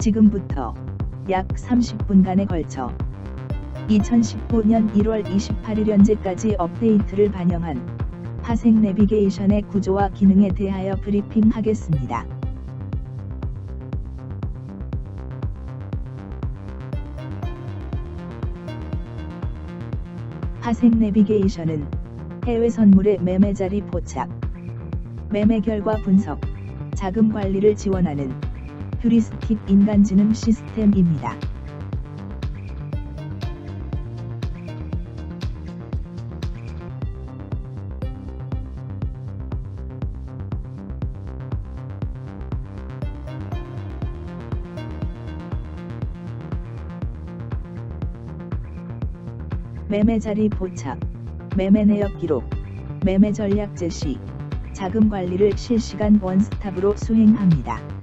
지금부터 약 30분간에 걸쳐 2019년 1월 28일 현재까지 업데이트를 반영한 파생 내비게이션의 구조와 기능에 대하여 브리핑하겠습니다. 파생 내비게이션은 해외 선물의 매매 자리 포착, 매매 결과 분석, 자금 관리를 지원하는 휴리스틱 인간지능 시스템입니다. 매매 자리 포착, 매매 내역 기록, 매매 전략 제시, 자금 관리를 실시간 원스톱으로 수행합니다.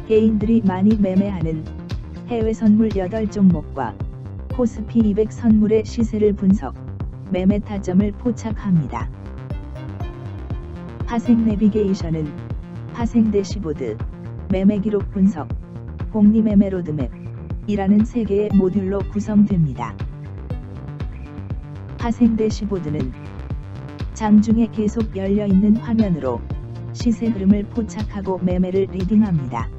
개인들이 많이 매매하는 해외 선물 8종목과 코스피 200 선물의 시세를 분석, 매매 타점을 포착합니다. 파생 내비게이션은 파생 대시보드, 매매 기록 분석, 복리 매매 로드맵이라는 3개의 모듈로 구성됩니다. 파생 대시보드는 장중에 계속 열려있는 화면으로 시세 흐름을 포착하고 매매를 리딩합니다.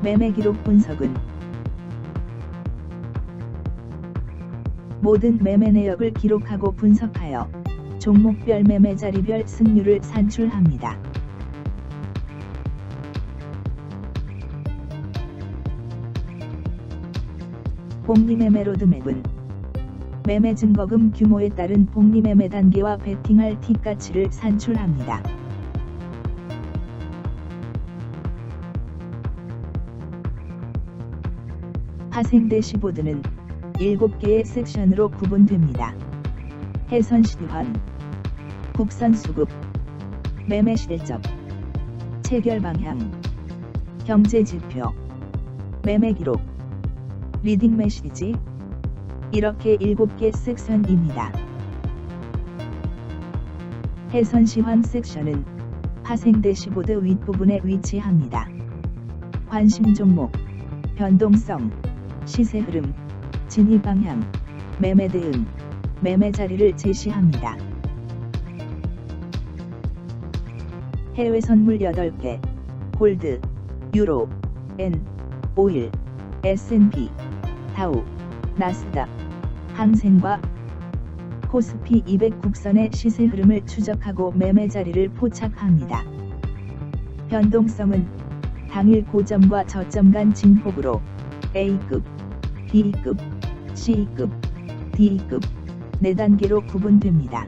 매매 기록 분석은 모든 매매 내역을 기록하고 분석하여 종목별 매매 자리별 승률을 산출합니다. 복리 매매 로드맵은 매매 증거금 규모에 따른 복리 매매 단계와 베팅할 T가치를 산출합니다. 파생 대시보드는 7개의 섹션으로 구분됩니다. 해선 시황, 국선 수급, 매매 실적, 체결 방향, 경제 지표, 매매 기록, 리딩 메시지, 이렇게 7개 섹션입니다. 해선 시황 섹션은 파생 대시보드 윗부분에 위치합니다. 관심 종목, 변동성, 시세 흐름, 진입 방향, 매매 대응, 매매 자리를 제시합니다. 해외 선물 8개, 골드, 유로, 엔, 오일, S&P, 다우, 나스닥, 항생과 코스피 200 국선의 시세 흐름을 추적하고 매매 자리를 포착합니다. 변동성은 당일 고점과 저점 간 진폭으로 A급, B급, C급, D급 4단계로 구분됩니다.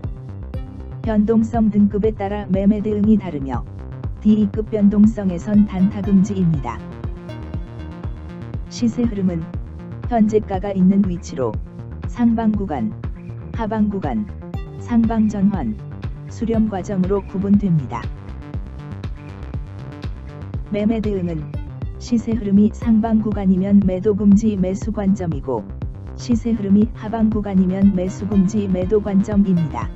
변동성 등급에 따라 매매 대응이 다르며 D급 변동성에선 단타 금지입니다. 시세 흐름은 현재가가 있는 위치로 상방 구간, 하방 구간, 상방 전환, 수렴 과정으로 구분됩니다. 매매 대응은 시세 흐름이 상방 구간이면 매도 금지 매수 관점이고 시세 흐름이 하방 구간이면 매수 금지 매도 관점입니다.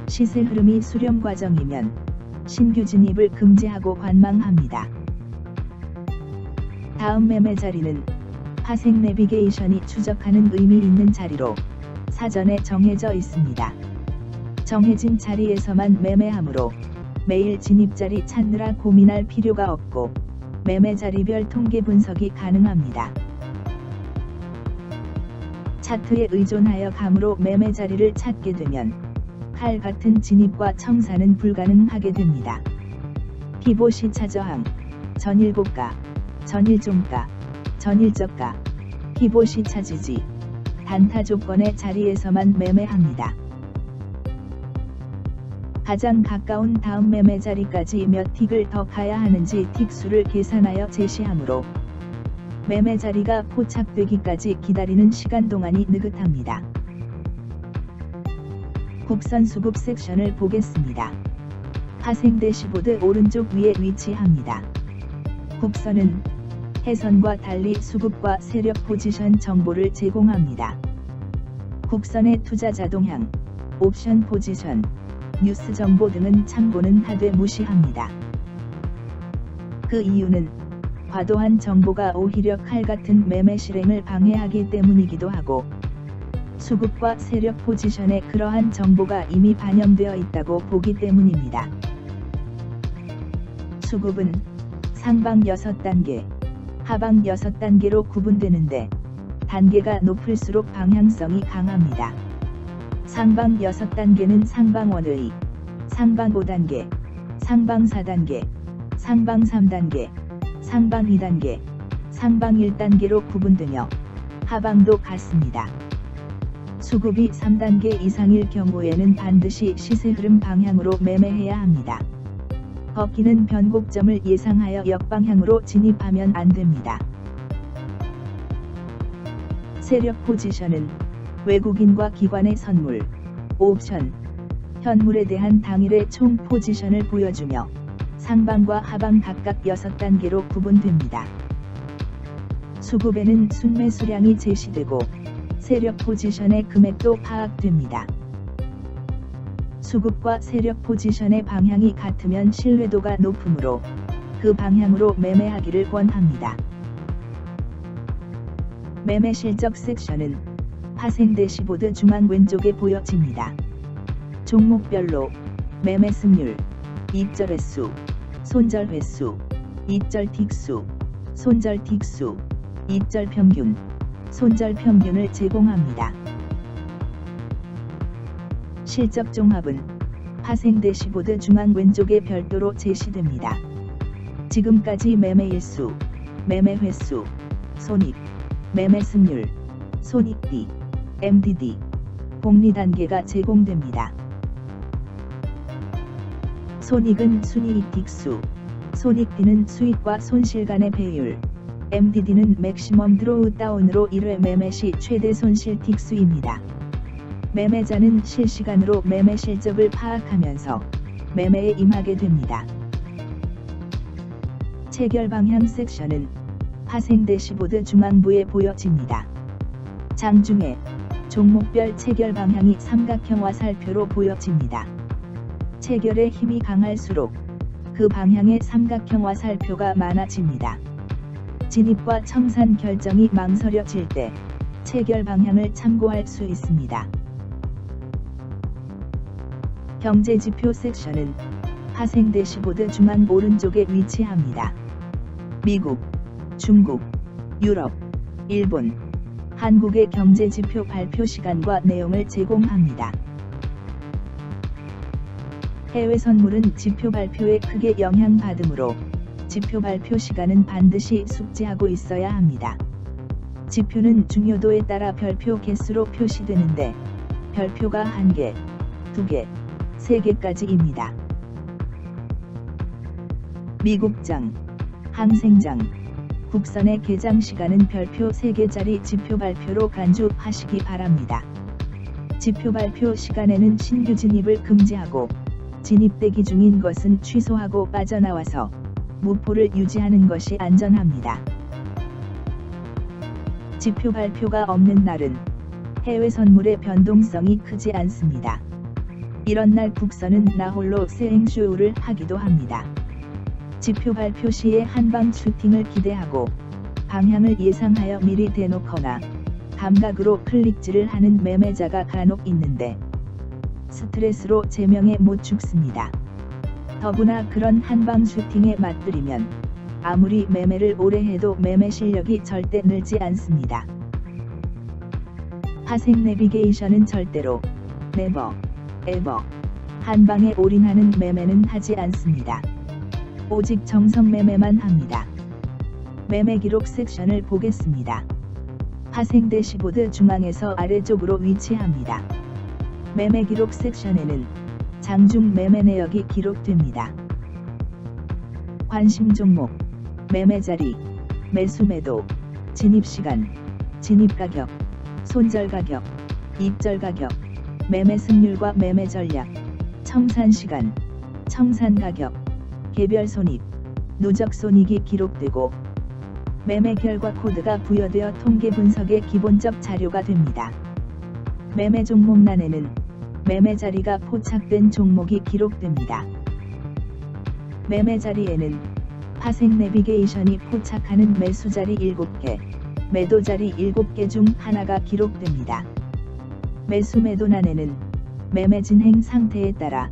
시세 흐름이 수렴 과정이면 신규 진입을 금지하고 관망합니다. 다음 매매 자리는 파생 내비게이션이 추적하는 의미 있는 자리로 사전에 정해져 있습니다. 정해진 자리에서만 매매하므로 매일 진입 자리 찾느라 고민할 필요가 없고 매매 자리별 통계 분석이 가능합니다. 차트에 의존하여 감으로 매매 자리를 찾게 되면 칼 같은 진입과 청산은 불가능하게 됩니다. 피보시 차저항, 전일고가, 전일종가, 전일저가, 피보시 차지지, 단타 조건의 자리에서만 매매합니다. 가장 가까운 다음 매매 자리까지 몇 틱을 더 가야 하는지 틱수를 계산하여 제시하므로 매매 자리가 포착되기까지 기다리는 시간 동안이 느긋합니다. 국선 수급 섹션을 보겠습니다. 파생 대시보드 오른쪽 위에 위치합니다. 국선은 해선과 달리 수급과 세력 포지션 정보를 제공합니다. 국선의 투자 자동향, 옵션 포지션, 뉴스 정보 등은 참고는 하되 무시합니다. 그 이유는 과도한 정보가 오히려 칼 같은 매매 실행을 방해하기 때문이기도 하고 수급과 세력 포지션에 그러한 정보가 이미 반영되어 있다고 보기 때문입니다. 수급은 상방 6단계, 하방 6단계로 구분되는데 단계가 높을수록 방향성이 강합니다. 상방 6단계는 상방 1의, 상방 5단계, 상방 4단계, 상방 3단계, 상방 2단계, 상방 1단계로 구분되며 하방도 같습니다. 수급이 3단계 이상일 경우에는 반드시 시세 흐름 방향으로 매매해야 합니다. 걷기는 변곡점을 예상하여 역방향으로 진입하면 안 됩니다. 세력 포지션은 외국인과 기관의 선물, 옵션, 현물에 대한 당일의 총 포지션을 보여주며 상방과 하방 각각 6단계로 구분됩니다. 수급에는 순매 수량이 제시되고 세력 포지션의 금액도 파악됩니다. 수급과 세력 포지션의 방향이 같으면 신뢰도가 높으므로 그 방향으로 매매하기를 권합니다. 매매 실적 섹션은 파생 대시보드 중앙 왼쪽에 보여집니다. 종목별로 매매 승률, 입절 횟수, 손절 횟수, 입절 틱수, 손절 틱수, 입절 평균, 손절 평균을 제공합니다. 실적 종합은 파생 대시보드 중앙 왼쪽에 별도로 제시됩니다. 지금까지 매매 일수, 매매 횟수, 손익, 매매 승률, 손익비, MDD, 복리 단계가 제공됩니다. 손익은 순이익 틱수, 손익비는 수익과 손실 간의 배율, MDD는 맥시멈 드로우 다운으로 1회 매매 시 최대 손실 틱수입니다. 매매자는 실시간으로 매매 실적을 파악하면서 매매에 임하게 됩니다. 체결 방향 섹션은 파생 대시보드 중앙부에 보여집니다. 장중에 종목별 체결 방향이 삼각형 화살표로 보여집니다. 체결의 힘이 강할수록 그 방향의 삼각형 화살표가 많아집니다. 진입과 청산 결정이 망설여질 때 체결 방향을 참고할 수 있습니다. 경제지표 섹션은 파생 대시보드 중앙 오른쪽에 위치합니다. 미국, 중국, 유럽, 일본, 한국의 경제지표 발표 시간과 내용을 제공합니다. 해외 선물은 지표 발표에 크게 영향받으므로 지표 발표 시간은 반드시 숙지하고 있어야 합니다. 지표는 중요도에 따라 별표 개수로 표시되는데 별표가 1개, 2개, 3개까지입니다. 미국장, 항생장, 국선의 개장 시간은 별표 3개짜리 지표 발표로 간주하시기 바랍니다. 지표 발표 시간에는 신규 진입을 금지하고 진입대기 중인 것은 취소하고 빠져나와서 무포를 유지하는 것이 안전합니다. 지표 발표가 없는 날은 해외 선물의 변동성이 크지 않습니다. 이런 날 국선은 나홀로 세행쇼를 하기도 합니다. 지표 발표 시에 한방 슈팅을 기대하고 방향을 예상하여 미리 대놓거나 감각으로 클릭질을 하는 매매자가 간혹 있는데 스트레스로 제명에 못 죽습니다. 더구나 그런 한방 슈팅에 맞들이면 아무리 매매를 오래 해도 매매 실력이 절대 늘지 않습니다. 파생 내비게이션은 절대로 네버, 에버 한방에 올인하는 매매는 하지 않습니다. 오직 정성 매매만 합니다. 매매 기록 섹션을 보겠습니다. 파생 대시보드 중앙에서 아래쪽으로 위치합니다. 매매 기록 섹션에는 장중 매매 내역이 기록됩니다. 관심 종목, 매매 자리, 매수 매도, 진입 시간, 진입 가격, 손절 가격, 입절 가격, 매매 승률과 매매 전략, 청산 시간, 청산 가격, 개별 손익, 누적 손익이 기록되고 매매 결과 코드가 부여되어 통계 분석의 기본적 자료가 됩니다. 매매 종목란에는 매매 자리가 포착된 종목이 기록됩니다. 매매 자리에는 파생 내비게이션이 포착하는 매수 자리 7개, 매도 자리 7개 중 하나가 기록됩니다. 매수 매도란에는 매매 진행 상태에 따라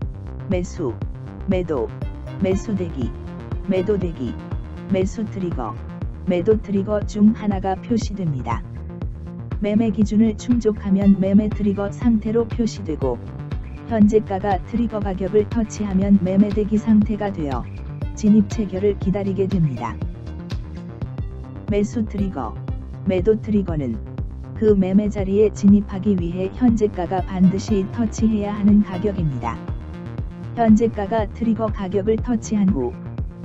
매수, 매도, 매수 대기, 매도 대기, 매수 트리거, 매도 트리거 중 하나가 표시됩니다. 매매 기준을 충족하면 매매 트리거 상태로 표시되고, 현재가가 트리거 가격을 터치하면 매매 대기 상태가 되어 진입 체결을 기다리게 됩니다. 매수 트리거, 매도 트리거는 그 매매 자리에 진입하기 위해 현재가가 반드시 터치해야 하는 가격입니다. 현재가가 트리거 가격을 터치한 후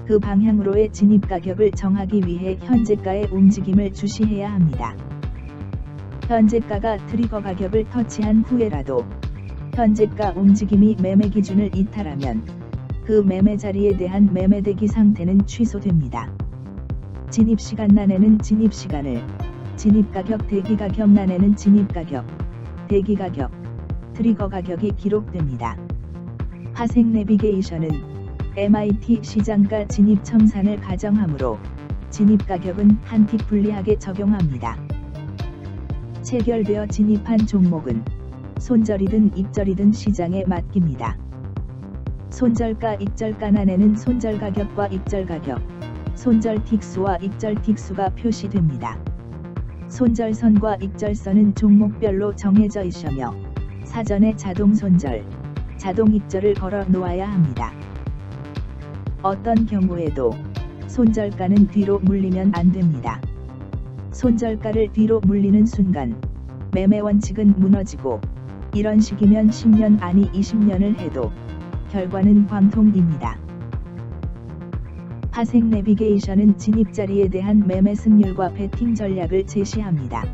그 방향으로의 진입 가격을 정하기 위해 현재가의 움직임을 주시해야 합니다. 현재가가 트리거 가격을 터치한 후에라도 현재가 움직임이 매매 기준을 이탈하면 그 매매 자리에 대한 매매 대기 상태는 취소됩니다. 진입 시간란에는 진입 시간을, 진입 가격 대기 가격란에는 진입 가격, 대기 가격, 트리거 가격이 기록됩니다. 파생 내비게이션은 MIT 시장가 진입 청산을 가정하므로 진입 가격은 한 틱 불리하게 적용합니다. 체결되어 진입한 종목은 손절이든 입절이든 시장에 맡깁니다. 손절가 입절가란에는 손절 가격과 입절 가격, 손절 틱수와 입절 틱수가 표시됩니다. 손절선과 입절선은 종목별로 정해져 있으며 사전에 자동 손절, 자동 입절을 걸어 놓아야 합니다. 어떤 경우에도 손절가는 뒤로 물리면 안 됩니다. 손절가를 뒤로 물리는 순간 매매 원칙은 무너지고, 이런 식이면 10년 아니 20년을 해도 결과는 광통입니다. 파생 내비게이션은 진입자리에 대한 매매 승률과 베팅 전략을 제시합니다.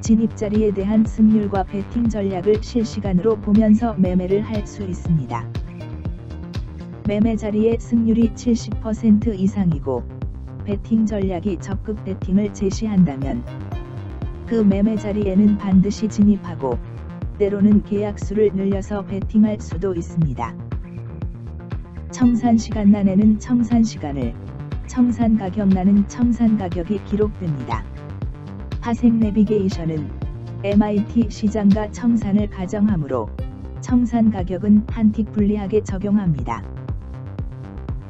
진입자리에 대한 승률과 베팅 전략을 실시간으로 보면서 매매를 할 수 있습니다. 매매 자리의 승률이 70% 이상이고 베팅 전략이 적극 베팅을 제시한다면 그 매매 자리에는 반드시 진입하고, 때로는 계약수를 늘려서 베팅할 수도 있습니다. 청산 시간란에는 청산 시간을, 청산 가격란은 청산 가격이 기록됩니다. 파생 내비게이션은 MIT 시장가 청산을 가정하므로 청산 가격은 한 틱 불리하게 적용합니다.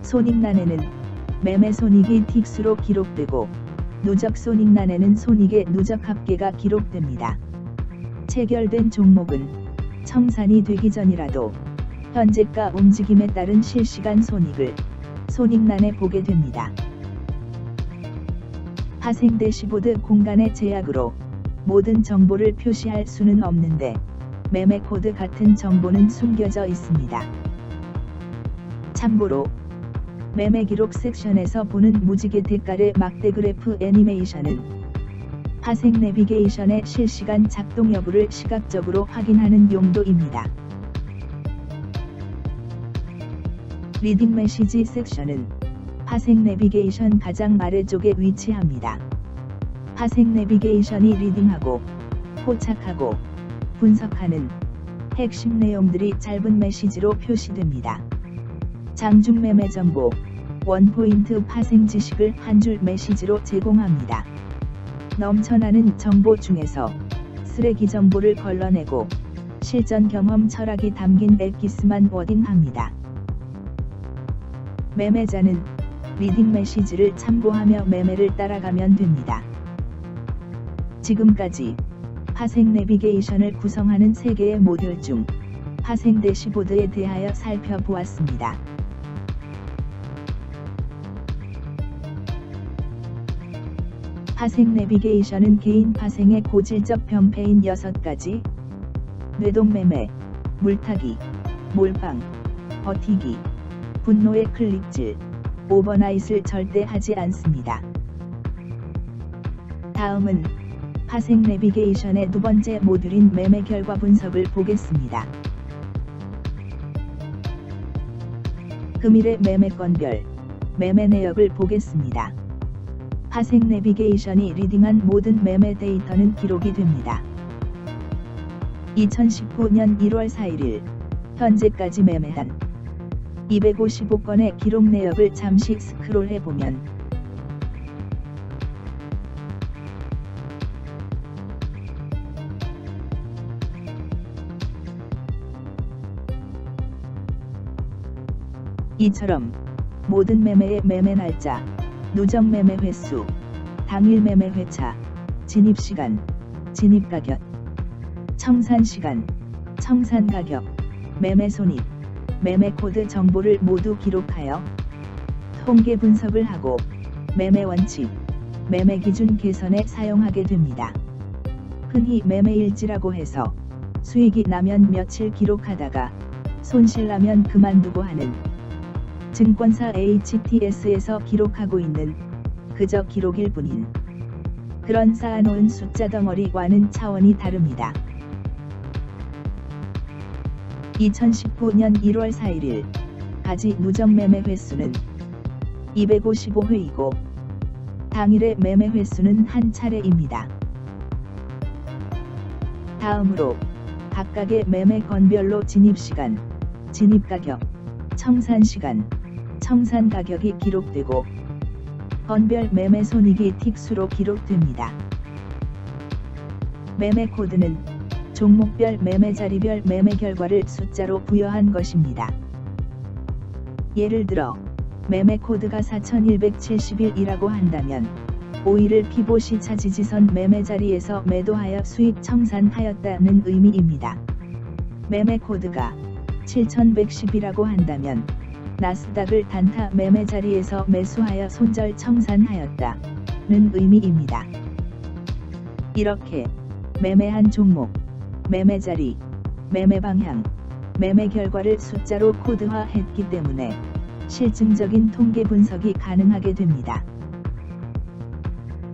손익란에는 매매 손익이 틱수로 기록되고, 누적 손익란에는 손익의 누적 합계가 기록됩니다. 체결된 종목은 청산이 되기 전이라도 현재가 움직임에 따른 실시간 손익을 손익란에 보게 됩니다. 파생 대시보드 공간의 제약으로 모든 정보를 표시할 수는 없는데 매매 코드 같은 정보는 숨겨져 있습니다. 참고로 매매 기록 섹션에서 보는 무지개 대가의 막대 그래프 애니메이션은 파생 내비게이션의 실시간 작동 여부를 시각적으로 확인하는 용도입니다. 리딩 메시지 섹션은 파생 내비게이션 가장 아래쪽에 위치합니다. 파생 내비게이션이 리딩하고 포착하고 분석하는 핵심 내용들이 짧은 메시지로 표시됩니다. 장중 매매 정보, 원포인트 파생 지식을 한 줄 메시지로 제공합니다. 넘쳐나는 정보 중에서 쓰레기 정보를 걸러내고 실전 경험 철학이 담긴 엑기스만 워딩합니다. 매매자는 리딩 메시지를 참고하며 매매를 따라가면 됩니다. 지금까지 파생 내비게이션을 구성하는 3개의 모듈 중 파생 대시보드에 대하여 살펴보았습니다. 파생 내비게이션은 개인 파생의 고질적 병폐인 6가지, 뇌동매매, 물타기, 몰빵, 버티기, 분노의 클릭질, 오버나잇을 절대 하지 않습니다. 다음은 파생 내비게이션의 두 번째 모듈인 매매 결과 분석을 보겠습니다. 금일의 매매건별, 매매 내역을 보겠습니다. 파생 내비게이션이 리딩한 모든 매매 데이터는 기록이 됩니다. 2019년 1월 4일 현재까지 매매한 255건의 기록 내역을 잠시 스크롤해보면 이처럼 모든 매매의 매매 날짜, 누적 매매 횟수, 당일 매매 회차, 진입 시간, 진입 가격, 청산 시간, 청산 가격, 매매 손익, 매매 코드 정보를 모두 기록하여 통계 분석을 하고 매매 원칙, 매매 기준 개선에 사용하게 됩니다. 흔히 매매일지라고 해서 수익이 나면 며칠 기록하다가 손실 나면 그만두고 하는 증권사 HTS에서 기록하고 있는 그저 기록일 뿐인 그런 쌓아놓은 숫자 덩어리와는 차원이 다릅니다. 2019년 1월 4일 가지 누적 매매 횟수는 255회이고 당일의 매매 횟수는 한 차례입니다. 다음으로 각각의 매매 건별로 진입시간, 진입가격, 청산시간, 청산가격이 기록되고 건별 매매 손익이 틱수로 기록됩니다. 매매 코드는 종목별 매매 자리별 매매 결과를 숫자로 부여한 것입니다. 예를 들어 매매 코드가 4171이라고 한다면 5일을 피보시차 지지선 매매 자리에서 매도하여 수익 청산하였다는 의미입니다. 매매 코드가 7110이라고 한다면 나스닥을 단타 매매 자리에서 매수하여 손절 청산하였다는 의미입니다. 이렇게 매매한 종목, 매매 자리, 매매 방향, 매매 결과를 숫자로 코드화했기 때문에 실증적인 통계 분석이 가능하게 됩니다.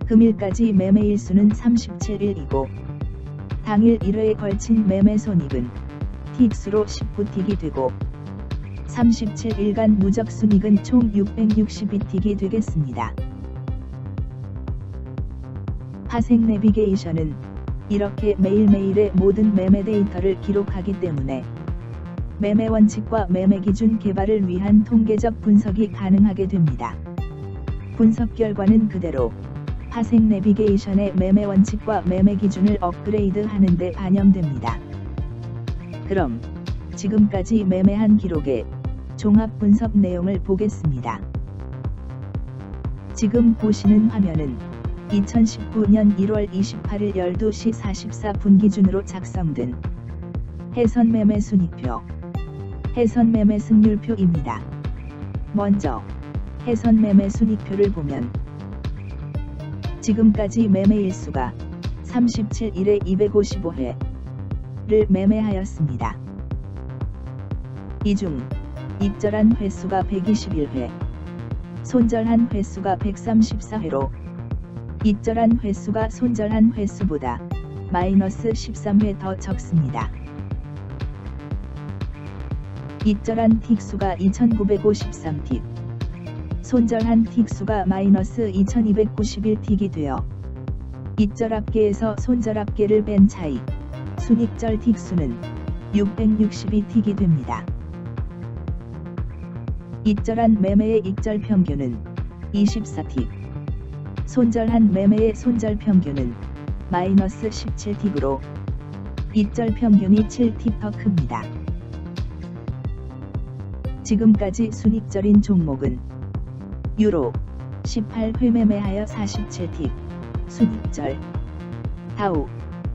금일까지 매매일 수는 37일이고 당일 1회에 걸친 매매 손익은 틱수로 19틱이 되고 37일간 누적 순익은 총 662틱이 되겠습니다. 파생 내비게이션은 이렇게 매일매일의 모든 매매 데이터를 기록하기 때문에 매매 원칙과 매매 기준 개발을 위한 통계적 분석이 가능하게 됩니다. 분석 결과는 그대로 파생 내비게이션의 매매 원칙과 매매 기준을 업그레이드 하는 데 반영됩니다. 그럼 지금까지 매매한 기록의 종합 분석 내용을 보겠습니다. 지금 보시는 화면은 2019년 1월 28일 12시 44분 기준으로 작성된 해선 매매 순위표, 해선 매매 승률표입니다. 먼저 해선 매매 순위표를 보면 지금까지 매매 일수가 37일에 255회를 매매하였습니다. 이 중 입절한 횟수가 121회, 손절한 횟수가 134회로 입절한 횟수가 손절한 횟수보다 마이너스 13회 더 적습니다. 입절한 틱수가 2953틱, 손절한 틱수가 마이너스 2291틱이 되어 입절 합계에서 손절 합계를 뺀 차이, 순익절 틱수는 662틱이 됩니다. 입절한 매매의 입절 평균은 24틱, 손절한 매매의 손절 평균은 마이너스 17틱으로 입절 평균이 7틱 더 큽니다. 지금까지 순익절인 종목은 유로 18회 매매하여 47틱, 순익절, 다우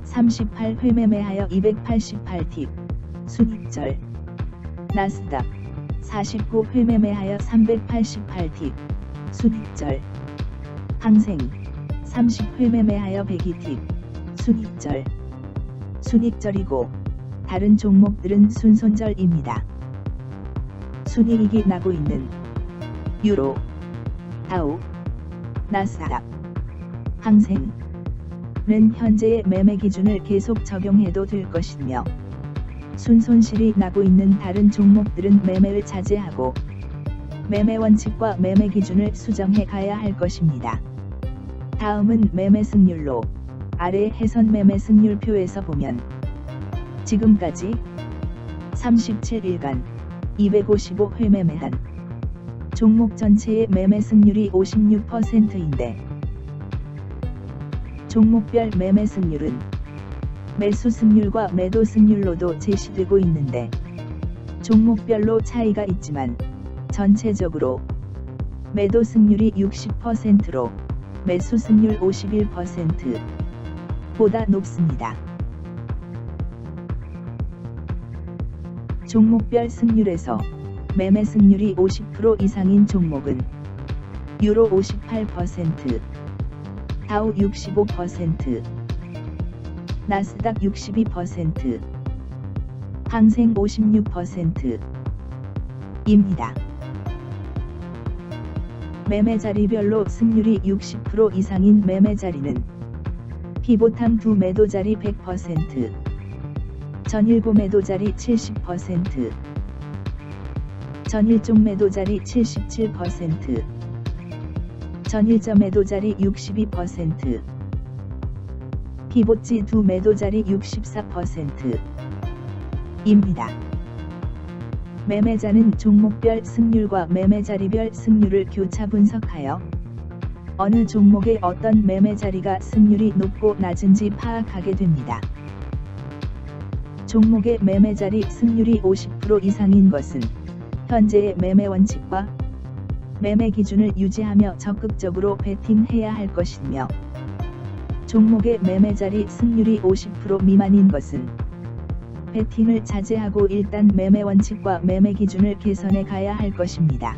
38회 매매하여 288틱, 순익절, 나스닥 49회 매매하여 388틱, 순익절, 항생 30회 매매하여 102틱, 순익절. 순익절이고 다른 종목들은 순손절입니다. 순이익이 나고 있는 유로, 다우, 나스닥, 항생은 현재의 매매 기준을 계속 적용해도 될 것이며 순손실이 나고 있는 다른 종목들은 매매를 자제하고 매매 원칙과 매매 기준을 수정해 가야 할 것입니다. 다음은 매매 승률로 아래 해선 매매 승률표에서 보면 지금까지 37일간 255회 매매한 종목 전체의 매매 승률이 56%인데 종목별 매매 승률은 매수 승률과 매도 승률로도 제시되고 있는데 종목별로 차이가 있지만 전체적으로 매도 승률이 60%로 매수 승률 51%보다 높습니다. 종목별 승률에서 매매 승률이 50% 이상인 종목은 유로 58%, 다우 65%, 나스닥 62%, 항생 56%입니다. 매매 자리별로 승률이 60% 이상인 매매 자리는 피보탐 두 매도 자리 100%, 전일고 매도 자리 70%, 전일종 매도 자리 77%, 전일저 매도 자리 62%, 피보지 두 매도 자리 64%입니다. 매매자는 종목별 승률과 매매 자리별 승률을 교차 분석하여 어느 종목의 어떤 매매 자리가 승률이 높고 낮은지 파악하게 됩니다. 종목의 매매 자리 승률이 50% 이상인 것은 현재의 매매 원칙과 매매 기준을 유지하며 적극적으로 베팅해야 할 것이며, 종목의 매매 자리 승률이 50% 미만인 것은 베팅을 자제하고 일단 매매 원칙과 매매 기준을 개선해 가야 할 것입니다.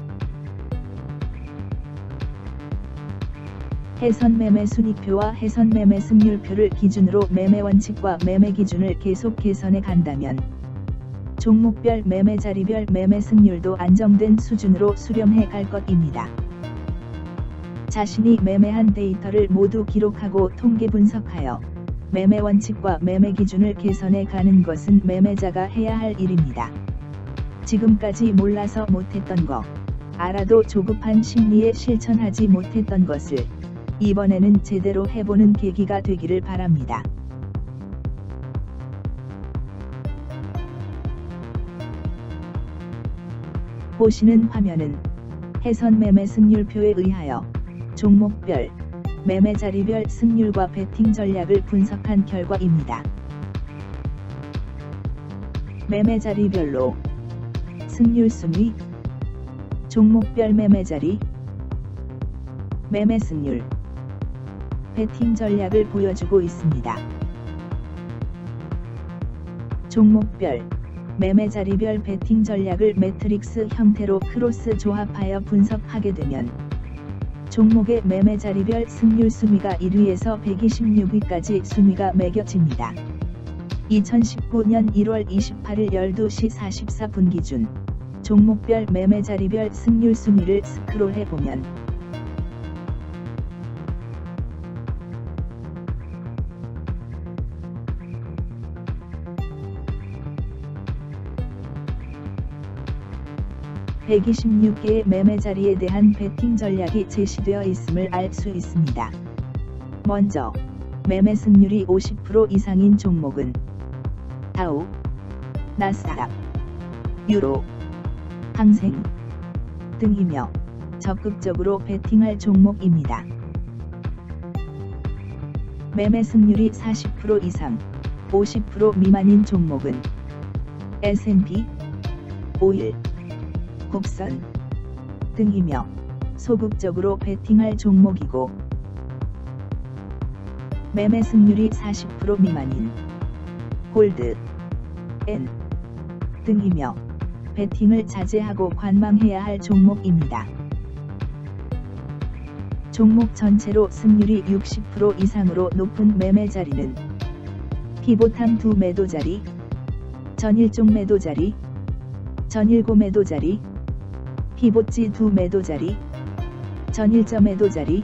해선 매매 순위표와 해선 매매 승률표를 기준으로 매매 원칙과 매매 기준을 계속 개선해 간다면 종목별 매매 자리별 매매 승률도 안정된 수준으로 수렴해 갈 것입니다. 자신이 매매한 데이터를 모두 기록하고 통계 분석하여 매매 원칙과 매매 기준을 개선해 가는 것은 매매자가 해야 할 일입니다. 지금까지 몰라서 못했던 거, 알아도 조급한 심리에 실천하지 못했던 것을 이번에는 제대로 해보는 계기가 되기를 바랍니다. 보시는 화면은 해선 매매 승률표에 의하여 종목별 매매 자리별 승률과 베팅 전략을 분석한 결과입니다. 매매 자리별로 승률 순위, 종목별 매매 자리, 매매 승률, 베팅 전략을 보여주고 있습니다. 종목별 매매 자리별 베팅 전략을 매트릭스 형태로 크로스 조합하여 분석하게 되면 종목의 매매 자리별 승률 순위가 1위에서 126위까지 순위가 매겨집니다. 2019년 1월 28일 12시 44분 기준 종목별 매매 자리별 승률 순위를 스크롤해보면 (126개의) 매매 자리에 대한 베팅 전략이 제시되어 있음을 알 수 있습니다. 먼저 매매 승률이 50% 이상인 종목은 다우, 나스닥, 유로, 항생 등이며 적극적으로 베팅할 종목입니다. 매매 승률이 40% 이상, 50% 미만인 종목은 S&P 5일, 국선 등이며 소극적으로 베팅할 종목이고, 매매 승률이 40% 미만인 골드, N 등이며 베팅을 자제하고 관망해야 할 종목입니다. 종목 전체로 승률이 60% 이상으로 높은 매매 자리는 피보탐 두 매도 자리, 전일종 매도 자리, 전일고 매도 자리, 피보지 두 매도 자리, 전일저 매도 자리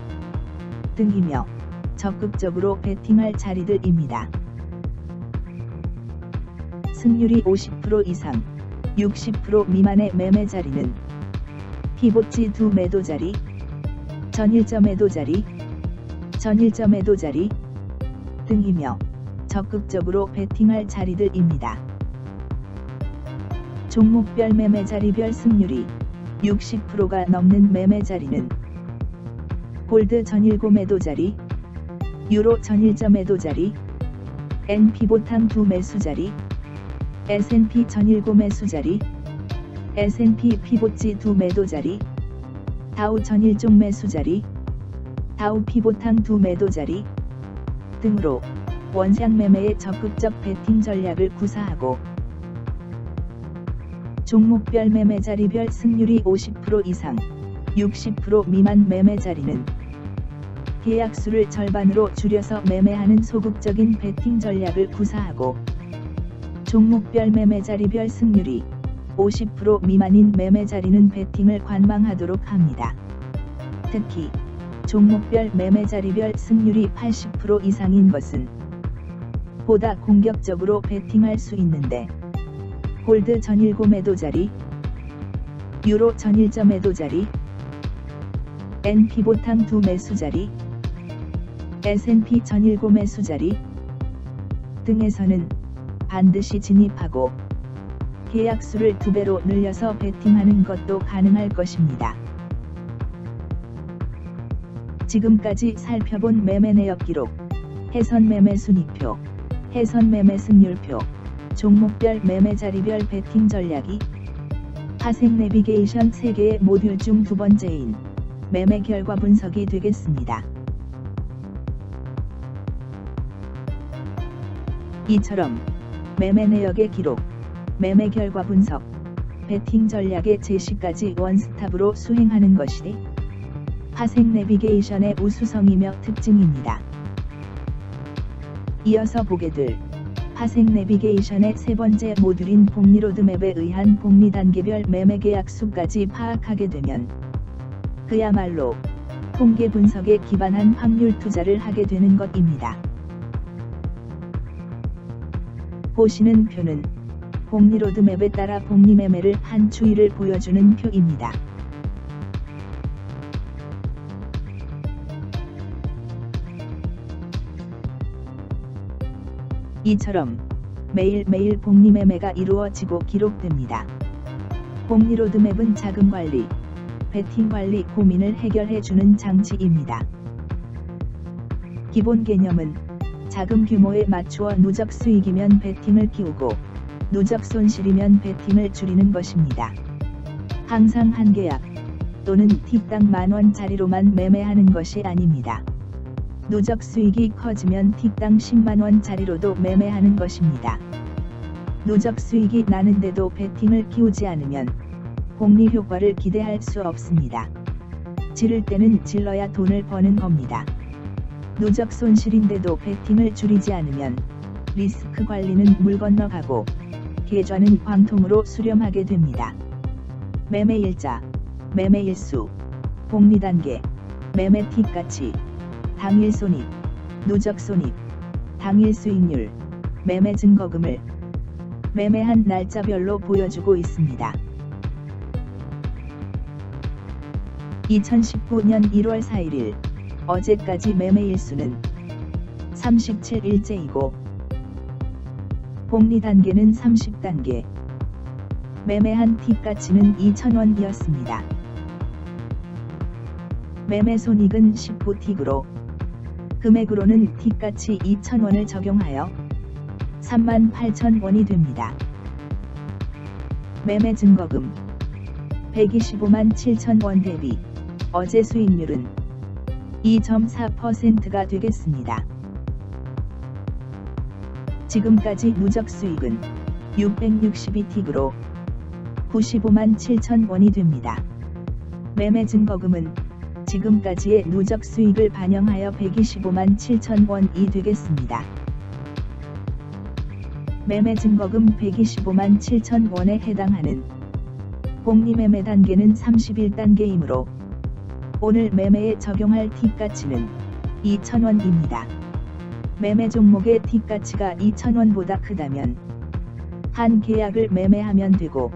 등이며 적극적으로 베팅할 자리들입니다. 승률이 50% 이상, 60% 미만의 매매 자리는 피보지 두 매도 자리, 전일저 매도 자리, 전일저 매도 자리 등이며 적극적으로 베팅할 자리들입니다. 종목별 매매 자리별 승률이 60%가 넘는 매매 자리는 골드 전일고 매도 자리, 유로 전일저 매도 자리, NP 보탕 두 매수 자리, S&P 전일고 매수 자리, S&P 피보치 두 매도 자리, 다우 전일종 매수 자리, 다우 피보탕 두 매도 자리 등으로 원상 매매의 적극적 베팅 전략을 구사하고 종목별 매매 자리별 승률이 50% 이상, 60% 미만 매매 자리는 계약수를 절반으로 줄여서 매매하는 소극적인 베팅 전략을 구사하고 종목별 매매 자리별 승률이 50% 미만인 매매 자리는 베팅을 관망하도록 합니다. 특히 종목별 매매 자리별 승률이 80% 이상인 것은 보다 공격적으로 베팅할 수 있는데 골드 전일고 매도 자리, 유로 전일저 매도 자리, NP 보탕 두 매수 자리, S&P 전일고 매수 자리 등에서는 반드시 진입하고 계약수를 2배로 늘려서 베팅하는 것도 가능할 것입니다. 지금까지 살펴본 매매 내역 기록, 해선 매매 순위표, 해선 매매 승률표, 종목별 매매 자리별 베팅 전략이 하생 내비게이션 3개의 모듈 중 두 번째인 매매 결과 분석이 되겠습니다. 이처럼 매매 내역의 기록, 매매 결과 분석, 베팅 전략의 제시까지 원스톱으로 수행하는 것이 하생 내비게이션의 우수성이며 특징입니다. 이어서 보게 될 하생 내비게이션의 세 번째 모듈인 복리 로드맵에 의한 복리 단계별 매매 계약수까지 파악하게 되면 그야말로 통계 분석에 기반한 확률 투자를 하게 되는 것입니다. 보시는 표는 복리 로드맵에 따라 복리 매매를 한 추이를 보여주는 표입니다. 이처럼 매일매일 복리 매매가 이루어지고 기록됩니다. 복리 로드맵은 자금 관리, 베팅 관리 고민을 해결해주는 장치입니다. 기본 개념은 자금 규모에 맞추어 누적 수익이면 베팅을 키우고 누적 손실이면 베팅을 줄이는 것입니다. 항상 한 계약 또는 틱당 만원짜리로만 매매하는 것이 아닙니다. 누적 수익이 커지면 틱당 10만원짜리로도 매매하는 것입니다. 누적 수익이 나는데도 베팅을 키우지 않으면 복리 효과를 기대할 수 없습니다. 지를 때는 질러야 돈을 버는 겁니다. 누적 손실인데도 베팅을 줄이지 않으면 리스크 관리는 물 건너가고 계좌는 광통으로 수렴하게 됩니다. 매매 일자, 매매 일수, 복리 단계, 매매 틱가치, 당일 손익, 누적 손익, 당일 수익률, 매매 증거금을 매매한 날짜별로 보여주고 있습니다. 2019년 1월 4일 어제까지 매매 일수는 37일째이고 복리 단계는 30단계, 매매한 틱가치는 2,000원이었습니다. 매매 손익은 19틱으로 금액으로는 틱가치 2,000원을 적용하여 38,000원이 됩니다. 매매 증거금 125만 7천원 대비 어제 수익률은 2.4%가 되겠습니다. 지금까지 누적 수익은 662틱으로 95만 7천원이 됩니다. 매매 증거금은 지금까지의 누적 수익을 반영하여 125만 7천원이 되겠습니다. 매매 증거금 125만 7천원에 해당하는 복리 매매 단계는 31단계이므로 오늘 매매에 적용할 틱가치는 2,000원입니다. 매매 종목의 틱가치가 2,000원보다 크다면 한 계약을 매매하면 되고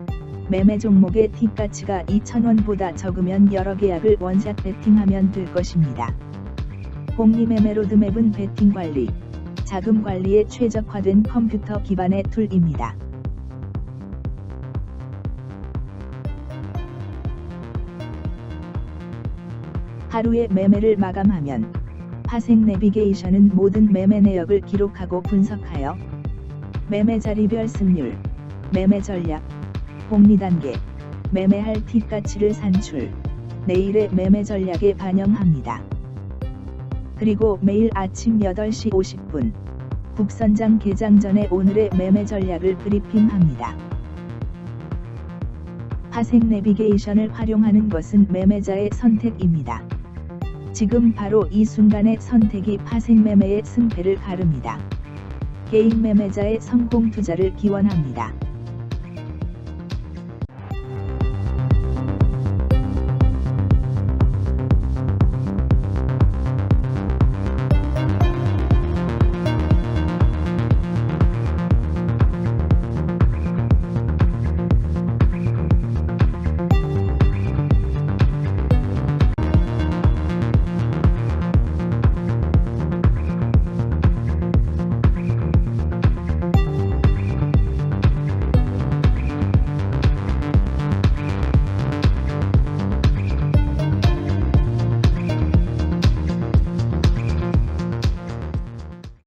매매 종목의 틱가치가 2,000원보다 적으면 여러 계약을 원샷 베팅하면 될 것입니다. 복리 매매 로드맵은 베팅 관리, 자금 관리에 최적화된 컴퓨터 기반의 툴입니다. 하루의 매매를 마감하면 파생 내비게이션은 모든 매매 내역을 기록하고 분석하여 매매 자리별 승률, 매매 전략, 복리 단계, 매매할 팁 가치를 산출, 내일의 매매 전략에 반영합니다. 그리고 매일 아침 8시 50분, 국선장 개장 전에 오늘의 매매 전략을 브리핑합니다. 파생 내비게이션을 활용하는 것은 매매자의 선택입니다. 지금 바로 이 순간의 선택이 파생 매매의 승패를 가릅니다. 개인 매매자의 성공 투자를 기원합니다.